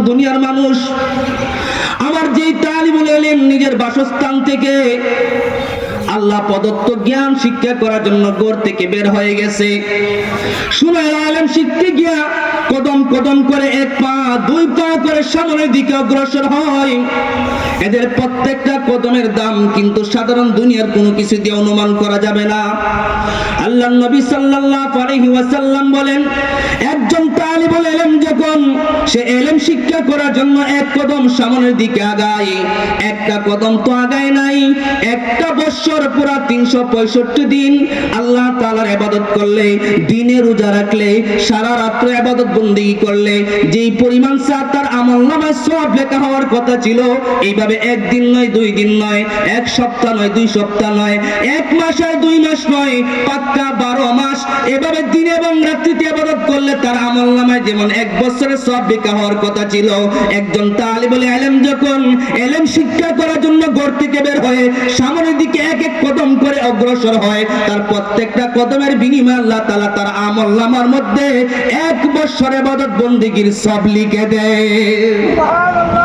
দুনিয়ার মানুষ আমার যেই তালিবুল ইলম নিজের বাসস্থান থেকে আল্লাহ প্রদত্ত জ্ঞান শিক্ষা করার জন্য ঘর থেকে বের হয়ে গেছে, সুনার আলেম শিখতে গিয়া কদম কদম করে এক পা দুই পা করে সামনের দিকে অগ্রসর হয়। এদের প্রত্যেকটা কদমের দাম কিন্তু সাধারণ দুনিয়ার কোনো কিছু দিয়ে অনুমান করা যাবে না। আল্লাহর নবী সাল্লাল্লাহু আলাইহি ওয়াসাল্লাম বলেন, একজন তালিবুল ইলম যখন সে ইলম শিক্ষা করার জন্য এক কদম সামনের দিকে আগায়, একটা কদম তো আগায় নাই, একটা বছর পুরা 365 দিন আল্লাহ তাআলার ইবাদত করলে, দিনে রোজা রাখলে, সারা রাত ইবাদত বندگی করলে যেই পরিমাণ তার আমলনামায় সওয়াব লেখা হওয়ার কথা ছিল, এইভাবে একদিন নয়, দুই দিন নয়, এক সপ্তাহ নয়, দুই সপ্তাহ নয়, এক মাস আর 2 মাস নয়, পাক্কা 12 মাস এভাবে দিনে এবং রাত্রিতে ইবাদত করলে তার আমলনামায় যেমন এক বছরের সওয়াব লেখা হওয়ার কথা ছিল। একজন তালিবুল ইলম যখন ইলম শিক্ষা করার জন্য ঘর থেকে বের হয়ে সামনের দিকে এক এক কদম করে অগ্রসর হয়, তার প্রত্যেকটা কদমের বিনিময়ে আল্লাহ তাআলা তার আমলনামার মধ্যে এক বছরের ইবাদত বندگির সওয়াব লিখে দেয়। সুবহানাল্লাহ।